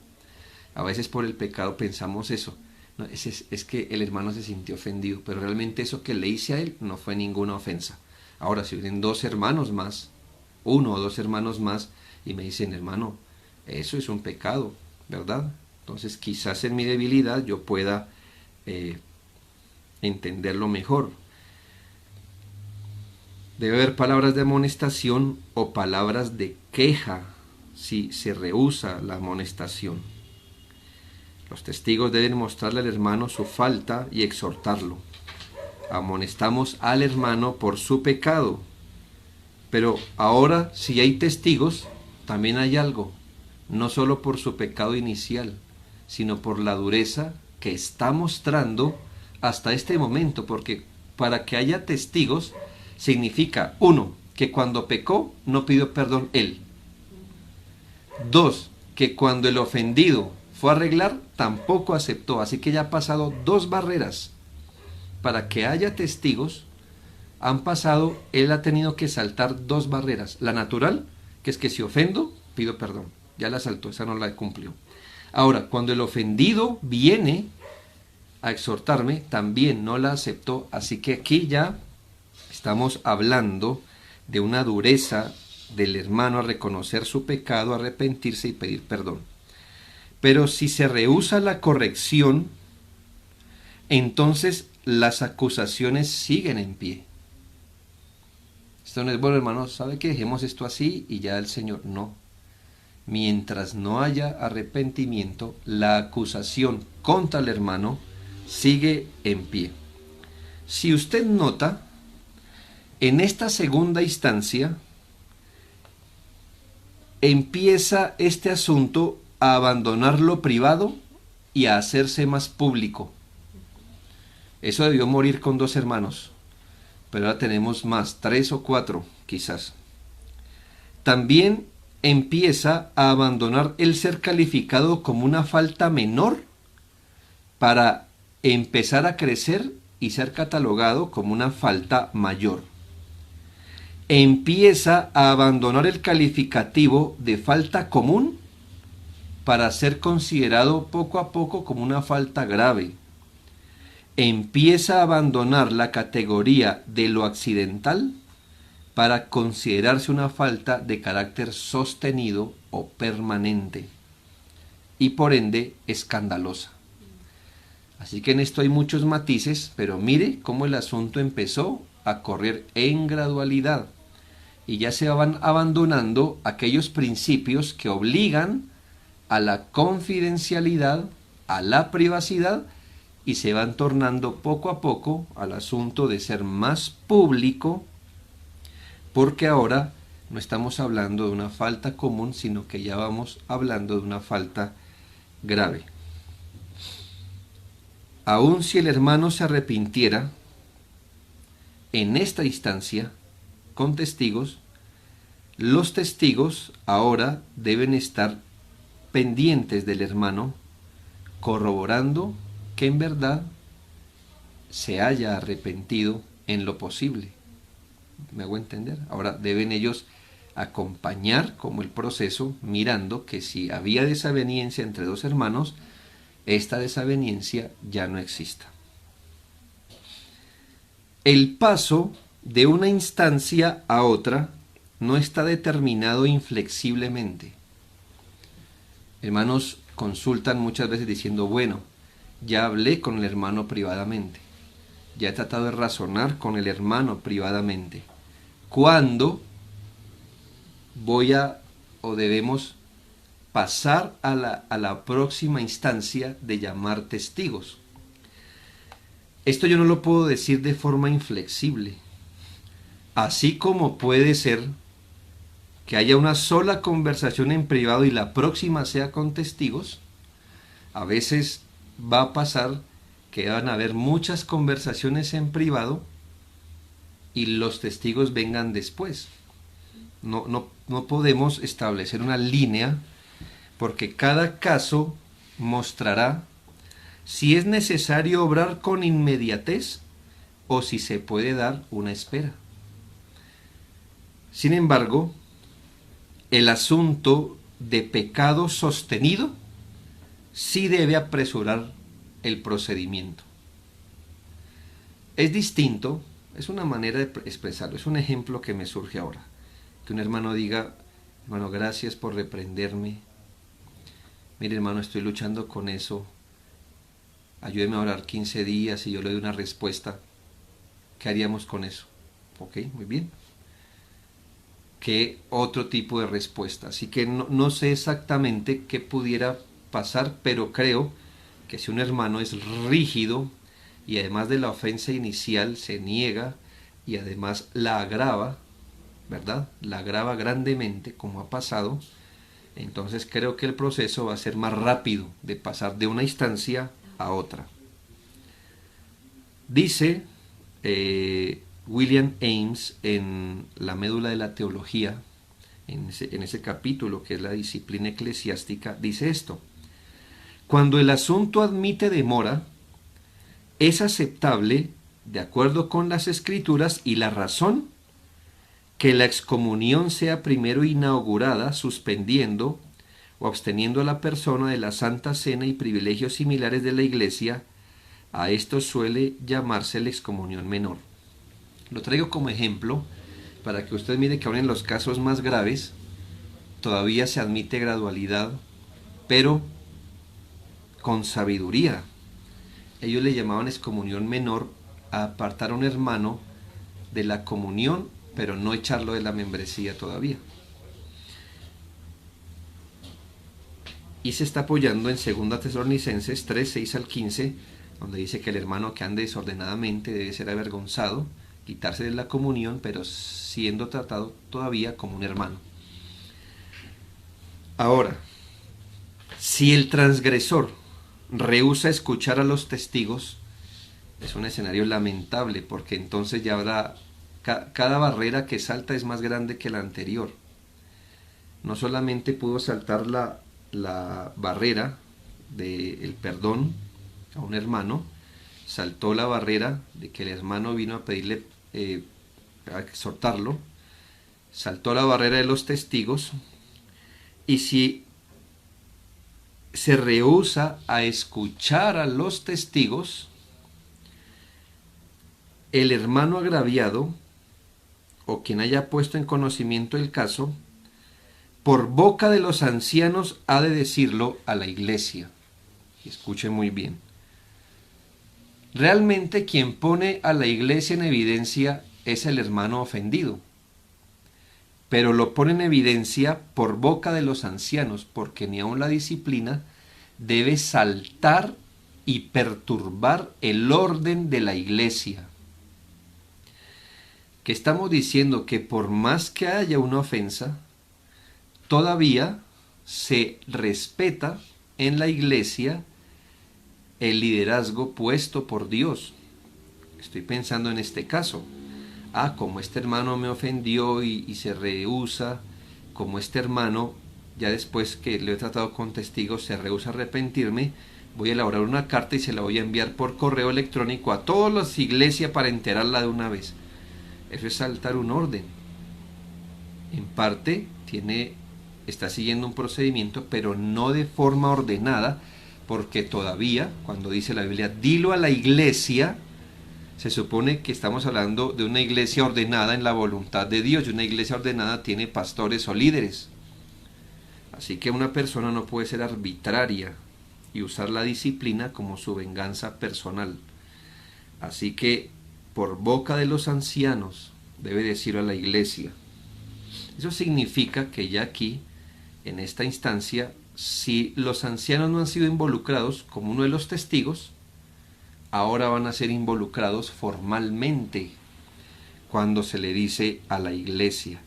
A veces por el pecado pensamos eso. No, es que el hermano se sintió ofendido, pero realmente eso que le hice a él no fue ninguna ofensa. Ahora, si vienen 2 hermanos más, 1 o 2 hermanos más, y me dicen, hermano, eso es un pecado, ¿verdad? Entonces quizás en mi debilidad yo pueda entenderlo mejor. Debe haber palabras de amonestación o palabras de queja si se rehúsa la amonestación. Los testigos deben mostrarle al hermano su falta y exhortarlo. Amonestamos al hermano por su pecado. Pero ahora, si hay testigos, también hay algo. No solo por su pecado inicial, sino por la dureza que está mostrando hasta este momento. Porque para que haya testigos, significa, 1, que cuando pecó no pidió perdón él. 2, que cuando el ofendido fue a arreglar, tampoco aceptó. Así que ya ha pasado 2 barreras. Para que haya testigos, él ha tenido que saltar 2 barreras. La natural, que es que si ofendo, pido perdón. Ya la saltó, esa no la cumplió. Ahora, cuando el ofendido viene a exhortarme, también no la aceptó. Así que aquí ya estamos hablando de una dureza del hermano a reconocer su pecado, arrepentirse y pedir perdón. Pero si se rehúsa la corrección, entonces las acusaciones siguen en pie. Esto no es bueno, hermano, ¿sabe qué? Dejemos esto así y ya el Señor no. Mientras no haya arrepentimiento, la acusación contra el hermano sigue en pie. Si usted nota, en esta segunda instancia empieza este asunto a abandonar lo privado y a hacerse más público. Eso debió morir con 2 hermanos, pero ahora tenemos más, 3 o 4 quizás. También empieza a abandonar el ser calificado como una falta menor para empezar a crecer y ser catalogado como una falta mayor. Empieza a abandonar el calificativo de falta común para ser considerado poco a poco como una falta grave. Empieza a abandonar la categoría de lo accidental para considerarse una falta de carácter sostenido o permanente y por ende escandalosa. Así que en esto hay muchos matices, pero mire cómo el asunto empezó a correr en gradualidad y ya se van abandonando aquellos principios que obligan a la confidencialidad, a la privacidad, y se van tornando poco a poco al asunto de ser más público, porque ahora no estamos hablando de una falta común, sino que ya vamos hablando de una falta grave. Aun si el hermano se arrepintiera, en esta instancia, con testigos, los testigos ahora deben estar pendientes del hermano, corroborando que en verdad se haya arrepentido en lo posible. ¿Me hago entender? Ahora deben ellos acompañar como el proceso, mirando que si había desaveniencia entre dos hermanos, esta desaveniencia ya no exista. El paso de una instancia a otra no está determinado inflexiblemente. Hermanos consultan muchas veces diciendo, bueno, ya hablé con el hermano privadamente, ya he tratado de razonar con el hermano privadamente. ¿Cuándo voy a o debemos pasar a la próxima instancia de llamar testigos? Esto yo no lo puedo decir de forma inflexible. Así como puede ser que haya una sola conversación en privado y la próxima sea con testigos, a veces va a pasar que van a haber muchas conversaciones en privado y los testigos vengan después. No podemos establecer una línea porque cada caso mostrará si es necesario obrar con inmediatez o si se puede dar una espera. Sin embargo, el asunto de pecado sostenido sí debe apresurar el procedimiento. Es distinto, es una manera de expresarlo, es un ejemplo que me surge ahora. Que un hermano diga, hermano, gracias por reprenderme. Mire, hermano, estoy luchando con eso. Ayúdeme a orar 15 días y yo le doy una respuesta. ¿Qué haríamos con eso? Ok, muy bien. ¿Qué otro tipo de respuesta? Así que no sé exactamente qué pudiera pasar, pero creo que si un hermano es rígido y además de la ofensa inicial se niega y además la agrava, ¿verdad? La agrava grandemente, como ha pasado, entonces creo que el proceso va a ser más rápido de pasar de una instancia a otra. Dice William Ames en La médula de la teología, en ese capítulo que es la disciplina eclesiástica, dice esto: cuando el asunto admite demora, es aceptable, de acuerdo con las Escrituras y la razón, que la excomunión sea primero inaugurada suspendiendo o absteniendo a la persona de la Santa Cena y privilegios similares de la Iglesia. A esto suele llamarse la excomunión menor. Lo traigo como ejemplo para que usted mire que aún en los casos más graves todavía se admite gradualidad, pero con sabiduría. Ellos le llamaban excomunión menor a apartar a un hermano de la comunión, pero no echarlo de la membresía todavía. Y se está apoyando en 2 Tesalonicenses 3, 6 al 15, donde dice que el hermano que ande desordenadamente debe ser avergonzado, quitarse de la comunión, pero siendo tratado todavía como un hermano. Ahora, si el transgresor rehúsa escuchar a los testigos, es un escenario lamentable, porque entonces ya habrá, cada barrera que salta es más grande que la anterior. no solamente pudo saltar la barrera del perdón a un hermano, saltó la barrera de que el hermano vino a pedirle, a exhortarlo, saltó la barrera de los testigos, y si se rehúsa a escuchar a los testigos, el hermano agraviado o quien haya puesto en conocimiento el caso, por boca de los ancianos ha de decirlo a la iglesia. Y escuche muy bien. Realmente quien pone a la iglesia en evidencia es el hermano ofendido, pero lo pone en evidencia por boca de los ancianos, porque ni aun la disciplina debe saltar y perturbar el orden de la iglesia. Que estamos diciendo que por más que haya una ofensa, todavía se respeta en la iglesia el liderazgo puesto por Dios. Estoy pensando en este caso. Como este hermano me ofendió y se rehúsa, como este hermano, ya después que lo he tratado con testigos, se rehúsa a arrepentirme, voy a elaborar una carta y se la voy a enviar por correo electrónico a todas las iglesias para enterarla de una vez. Eso es saltar un orden. En parte está siguiendo un procedimiento, pero no de forma ordenada, porque todavía, cuando dice la Biblia, dilo a la iglesia, se supone que estamos hablando de una iglesia ordenada en la voluntad de Dios, y una iglesia ordenada tiene pastores o líderes. Así que una persona no puede ser arbitraria y usar la disciplina como su venganza personal. Así que por boca de los ancianos debe decir a la iglesia. Eso significa que ya aquí, en esta instancia, si los ancianos no han sido involucrados como uno de los testigos, ahora van a ser involucrados formalmente cuando se le dice a la iglesia.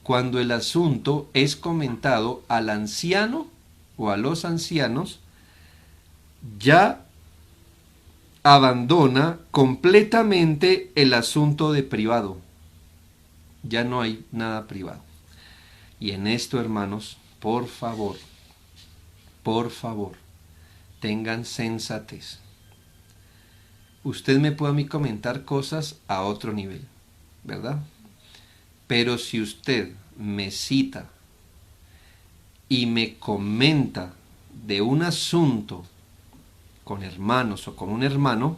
Cuando el asunto es comentado al anciano o a los ancianos, ya abandona completamente el asunto de privado. Ya no hay nada privado. Y en esto, hermanos, por favor, tengan sensatez. Usted me puede a mí comentar cosas a otro nivel, ¿verdad? Pero si usted me cita y me comenta de un asunto con hermanos o con un hermano,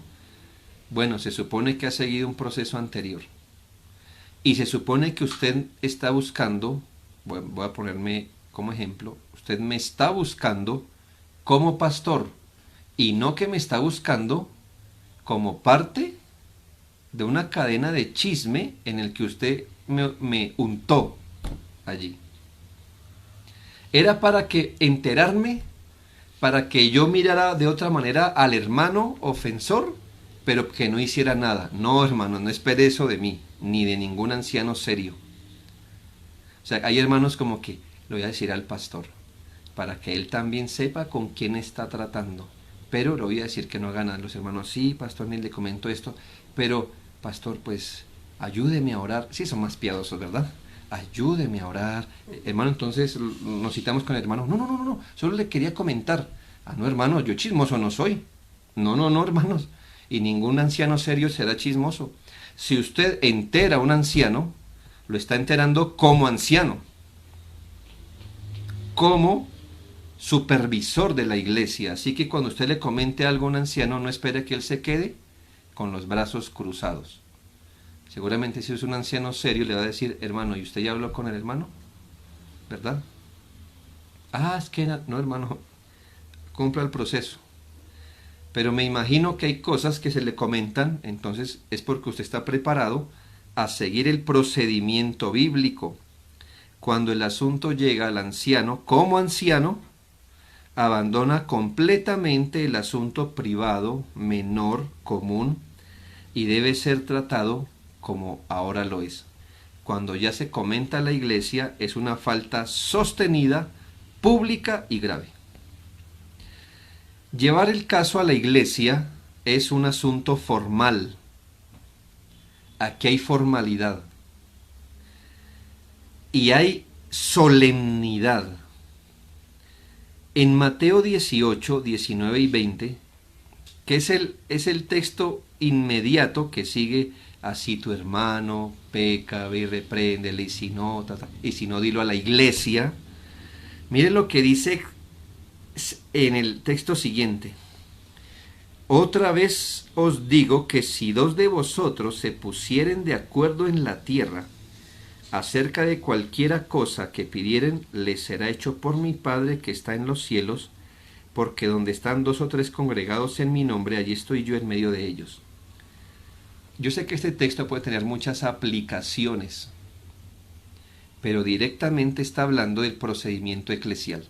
bueno, se supone que ha seguido un proceso anterior. Y se supone que usted está buscando, voy a ponerme como ejemplo, usted me está buscando como pastor y no que me está buscando como parte de una cadena de chisme en el que usted me untó allí. Era para que enterarme, para que yo mirara de otra manera al hermano ofensor, pero que no hiciera nada. No, hermano, no espere eso de mí, ni de ningún anciano serio. O sea, hay hermanos como que lo voy a decir al pastor, para que él también sepa con quién está tratando. Pero le voy a decir que no haga nada. Los hermanos, sí, pastor, ni le comento esto, pero, pastor, pues, ayúdeme a orar. Sí, son más piadosos, ¿verdad? Ayúdeme a orar. Hermano, entonces nos citamos con el hermano. No, solo le quería comentar. No, hermano, yo chismoso no soy. No, hermanos. Y ningún anciano serio será chismoso. Si usted entera a un anciano, lo está enterando como anciano, como supervisor de la iglesia. Así que cuando usted le comente algo a un anciano, no espere que él se quede con los brazos cruzados. Seguramente si es un anciano serio le va a decir, hermano, ¿y usted ya habló con el hermano? ¿Verdad? Es que no, hermano, cumpla el proceso. Pero me imagino que hay cosas que se le comentan, entonces es porque usted está preparado a seguir el procedimiento bíblico. Cuando el asunto llega al anciano, como anciano, abandona completamente el asunto privado, menor, común, y debe ser tratado como ahora lo es. Cuando ya se comenta a la iglesia, es una falta sostenida, pública y grave. Llevar el caso a la iglesia es un asunto formal. Aquí hay formalidad. Y hay solemnidad. En Mateo 18, 19 y 20, que es el texto inmediato que sigue: así tu hermano peca, ve y repréndele, y si no, dilo a la iglesia. Miren lo que dice en el texto siguiente: otra vez os digo que si dos de vosotros se pusieren de acuerdo en la tierra acerca de cualquiera cosa que pidieren, les será hecho por mi Padre que está en los cielos, porque donde están 2 o 3 congregados en mi nombre, allí estoy yo en medio de ellos. Yo sé que este texto puede tener muchas aplicaciones, pero directamente está hablando del procedimiento eclesial.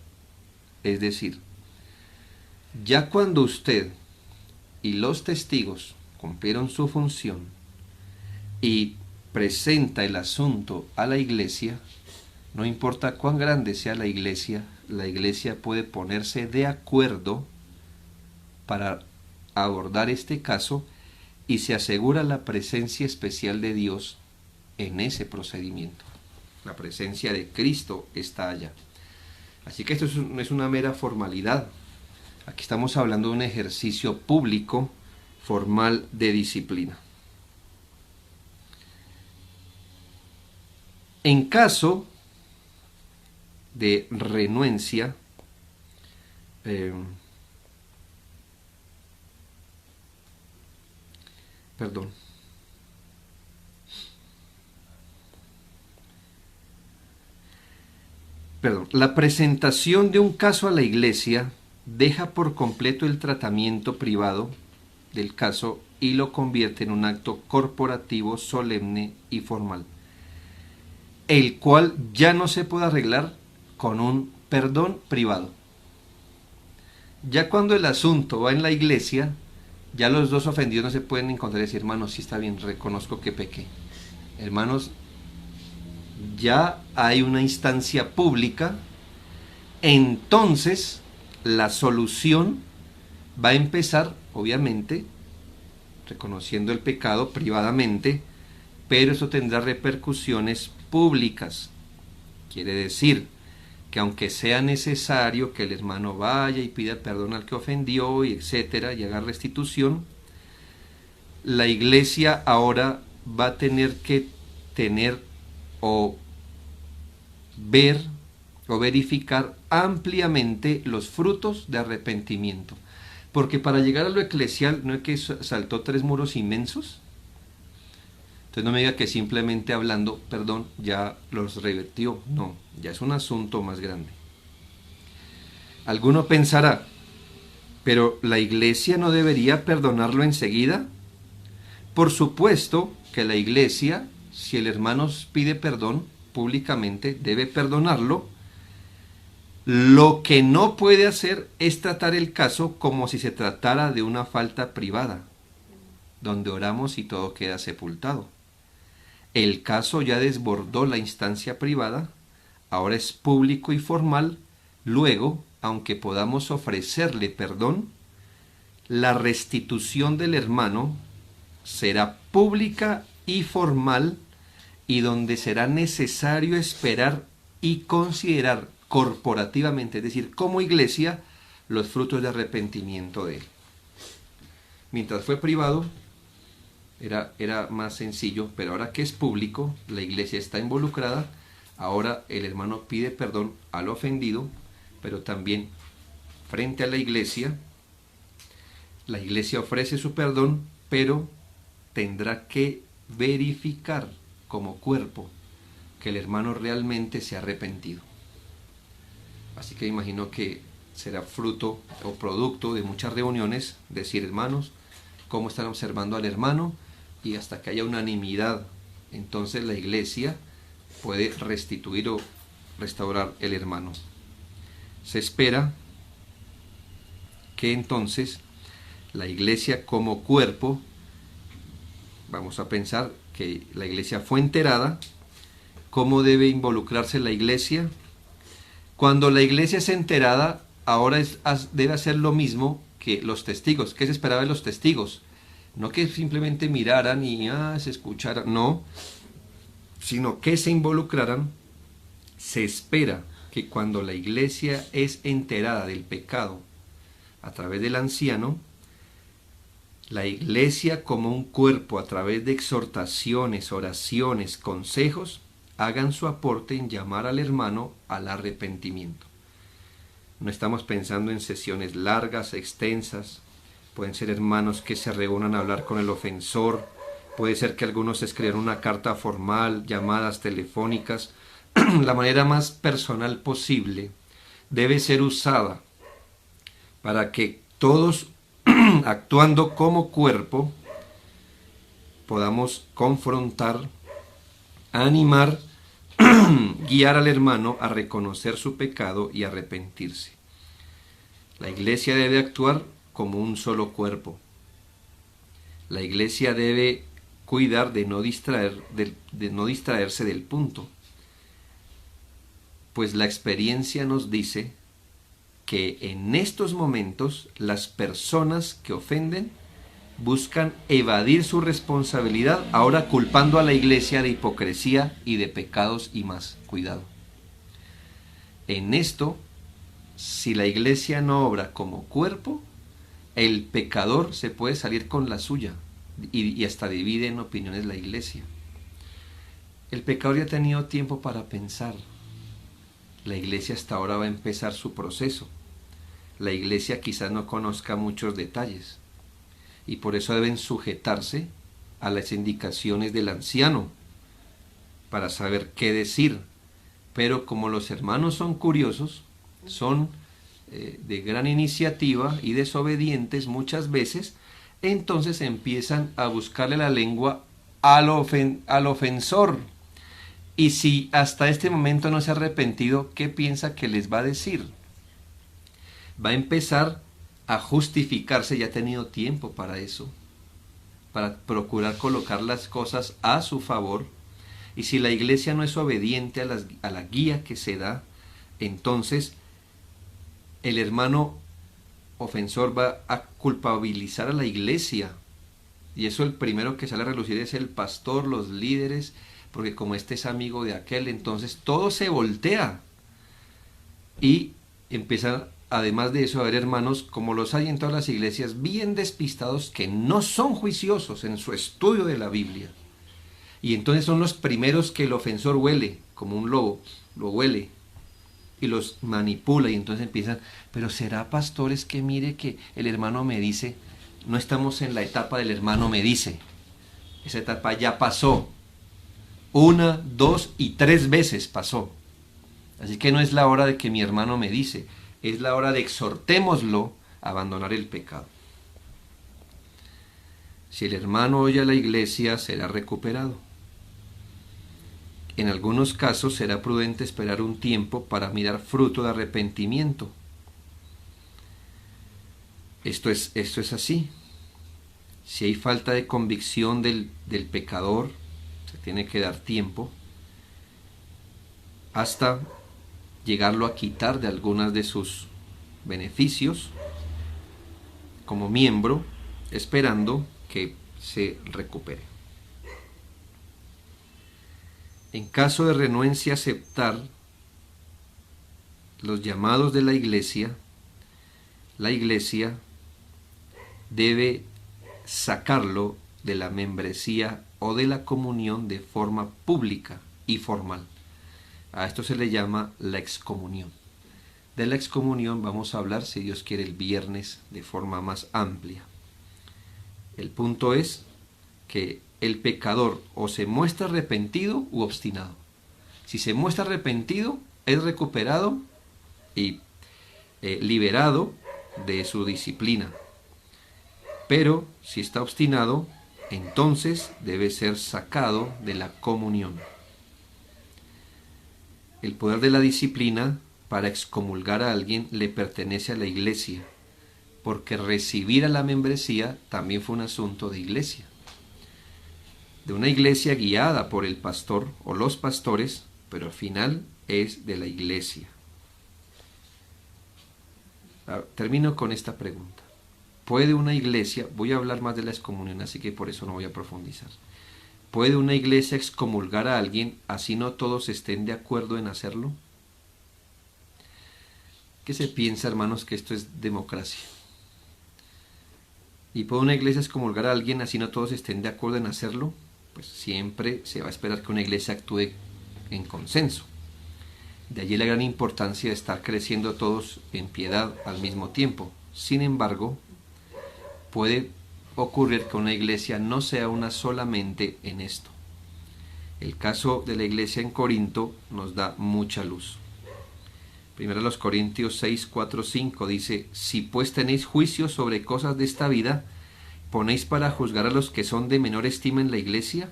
Es decir, ya cuando usted y los testigos cumplieron su función y presenta el asunto a la iglesia, no importa cuán grande sea la iglesia puede ponerse de acuerdo para abordar este caso y se asegura la presencia especial de Dios en ese procedimiento. La presencia de Cristo está allá. Así que esto no es una mera formalidad. Aquí estamos hablando de un ejercicio público, formal, de disciplina. En caso de renuencia, la presentación de un caso a la iglesia deja por completo el tratamiento privado del caso y lo convierte en un acto corporativo, solemne y formal, el cual ya no se puede arreglar con un perdón privado. Ya cuando el asunto va en la iglesia, ya los dos ofendidos no se pueden encontrar y decir: hermanos, sí está bien, reconozco que pequé. Hermanos, ya hay una instancia pública, entonces la solución va a empezar, obviamente, reconociendo el pecado privadamente, pero eso tendrá repercusiones públicas. Quiere decir que aunque sea necesario que el hermano vaya y pida perdón al que ofendió, y etcétera, y haga restitución, la iglesia ahora va a tener que tener o ver o verificar ampliamente los frutos de arrepentimiento. Porque para llegar a lo eclesial no es que saltó 3 muros inmensos. Entonces no me diga que simplemente hablando, perdón, ya los revertió. No, ya es un asunto más grande. Alguno pensará: ¿pero la iglesia no debería perdonarlo enseguida? Por supuesto que la iglesia, si el hermano pide perdón públicamente, debe perdonarlo. Lo que no puede hacer es tratar el caso como si se tratara de una falta privada, donde oramos y todo queda sepultado. El caso ya desbordó la instancia privada, ahora es público y formal. Luego, aunque podamos ofrecerle perdón, la restitución del hermano será pública y formal, y donde será necesario esperar y considerar corporativamente, es decir, como iglesia, los frutos de arrepentimiento de él. Mientras fue privado, era más sencillo, pero ahora que es público, la iglesia está involucrada, ahora el hermano pide perdón al ofendido, pero también frente a la iglesia ofrece su perdón, pero tendrá que verificar como cuerpo que el hermano realmente se ha arrepentido. Así que imagino que será fruto o producto de muchas reuniones, decir: hermanos, ¿cómo están observando al hermano? Y hasta que haya unanimidad, entonces la iglesia puede restituir o restaurar el hermano. Se espera que entonces la iglesia como cuerpo, vamos a pensar que la iglesia fue enterada. ¿Cómo debe involucrarse la iglesia? Cuando la iglesia es enterada, ahora debe hacer lo mismo que los testigos. ¿Qué se esperaba de los testigos? No que simplemente miraran y se escucharan, no, sino que se involucraran Se espera que cuando la iglesia es enterada del pecado a través del anciano, la iglesia como un cuerpo a través de exhortaciones, oraciones, consejos, hagan su aporte en llamar al hermano al arrepentimiento. No estamos pensando en sesiones largas, extensas. Pueden ser hermanos que se reúnan a hablar con el ofensor. Puede ser que algunos escriban una carta formal, llamadas telefónicas. La manera más personal posible debe ser usada para que todos, actuando como cuerpo, podamos confrontar, animar, guiar al hermano a reconocer su pecado y arrepentirse. La iglesia debe actuar como un solo cuerpo. La iglesia debe cuidar de no distraerse del punto, pues la experiencia nos dice que en estos momentos las personas que ofenden buscan evadir su responsabilidad, ahora culpando a la iglesia de hipocresía y de pecados y más. Cuidado. En esto, si la iglesia no obra como cuerpo, el pecador se puede salir con la suya y hasta divide en opiniones la iglesia. El pecador ya ha tenido tiempo para pensar. La iglesia hasta ahora va a empezar su proceso. La iglesia quizás no conozca muchos detalles y por eso deben sujetarse a las indicaciones del anciano para saber qué decir. Pero como los hermanos son curiosos, son de gran iniciativa y desobedientes muchas veces, entonces empiezan a buscarle la lengua al ofensor. Y si hasta este momento no se ha arrepentido, ¿qué piensa que les va a decir? Va a empezar a justificarse, ya ha tenido tiempo para eso, para procurar colocar las cosas a su favor. Y si la iglesia no es obediente a la guía que se da, entonces el hermano ofensor va a culpabilizar a la iglesia. Y eso el primero que sale a relucir es el pastor, los líderes, porque como este es amigo de aquel, entonces todo se voltea. Y empiezan, además de eso, a haber hermanos, como los hay en todas las iglesias, bien despistados, que no son juiciosos en su estudio de la Biblia. Y entonces son los primeros que el ofensor huele, como un lobo, lo huele y los manipula. Y entonces empiezan, pero será, pastores, que mire que el hermano me dice. No estamos en la etapa del hermano me dice. Esa etapa ya pasó. 1, 2 y 3 veces pasó. Así que no es la hora de que mi hermano me dice, es la hora de exhortémoslo a abandonar el pecado. Si el hermano oye a la iglesia, será recuperado. En algunos casos será prudente esperar un tiempo para mirar fruto de arrepentimiento. Esto es así. Si hay falta de convicción del pecador, se tiene que dar tiempo hasta llegarlo a quitar de algunas de sus beneficios como miembro, esperando que se recupere. En caso de renuencia a aceptar los llamados de la iglesia debe sacarlo de la membresía o de la comunión de forma pública y formal. A esto se le llama la excomunión. De la excomunión vamos a hablar, si Dios quiere, el viernes de forma más amplia. El punto es que el pecador o se muestra arrepentido u obstinado. Si se muestra arrepentido, es recuperado y liberado de su disciplina. Pero si está obstinado, entonces debe ser sacado de la comunión. El poder de la disciplina para excomulgar a alguien le pertenece a la iglesia, porque recibir a la membresía también fue un asunto de iglesia. De una iglesia guiada por el pastor o los pastores, pero al final es de la iglesia. Termino con esta pregunta. ¿Puede una iglesia, voy a hablar más de la excomunión, así que por eso no voy a profundizar, ¿Puede una iglesia excomulgar a alguien así no todos estén de acuerdo en hacerlo? ¿Qué se piensa, hermanos, que esto es democracia? ¿Y puede una iglesia excomulgar a alguien así no todos estén de acuerdo en hacerlo? Pues siempre se va a esperar que una iglesia actúe en consenso. De allí la gran importancia de estar creciendo todos en piedad al mismo tiempo. Sin embargo, puede ocurrir que una iglesia no sea una solamente en esto. El caso de la iglesia en Corinto nos da mucha luz. Primero los Corintios 6, 4, 5 dice: si pues tenéis juicio sobre cosas de esta vida, ¿ponéis para juzgar a los que son de menor estima en la iglesia?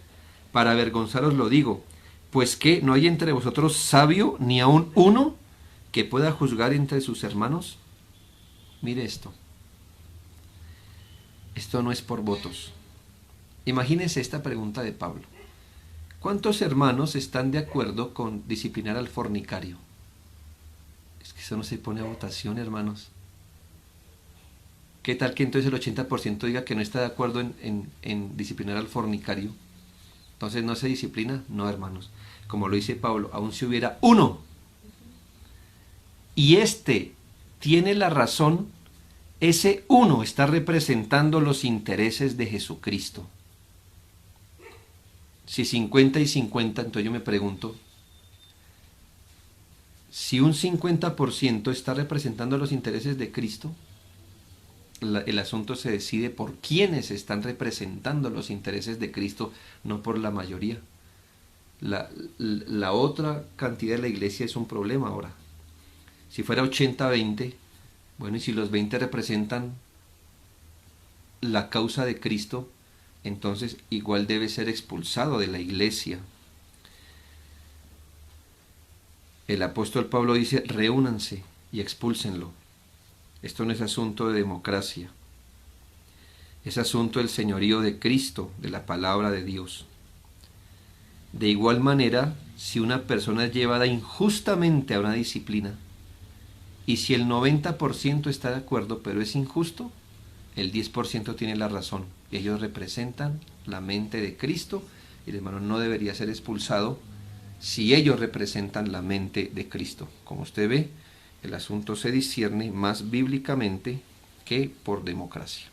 Para avergonzaros lo digo, pues que no hay entre vosotros sabio ni aun uno que pueda juzgar entre sus hermanos. Mire esto. Esto no es por votos. Imagínense esta pregunta de Pablo. ¿Cuántos hermanos están de acuerdo con disciplinar al fornicario? Es que eso no se pone a votación, hermanos. ¿Qué tal que entonces el 80% diga que no está de acuerdo en disciplinar al fornicario? Entonces no se disciplina. No, hermanos. Como lo dice Pablo, aun si hubiera uno y este tiene la razón, ese uno está representando los intereses de Jesucristo. Si 50 y 50, entonces yo me pregunto, si un 50% está representando los intereses de Cristo, el asunto se decide por quienes están representando los intereses de Cristo, no por la mayoría. La otra cantidad de la iglesia es un problema ahora. Si fuera 80-20, bueno, y si los 20 representan la causa de Cristo, entonces igual debe ser expulsado de la iglesia. El apóstol Pablo dice: reúnanse y expúlsenlo. Esto no es asunto de democracia, es asunto del señorío de Cristo, de la palabra de Dios. De igual manera, si una persona es llevada injustamente a una disciplina, y si el 90% está de acuerdo, pero es injusto, el 10% tiene la razón. Ellos representan la mente de Cristo, y el hermano no debería ser expulsado si ellos representan la mente de Cristo. Como usted ve, el asunto se discierne más bíblicamente que por democracia.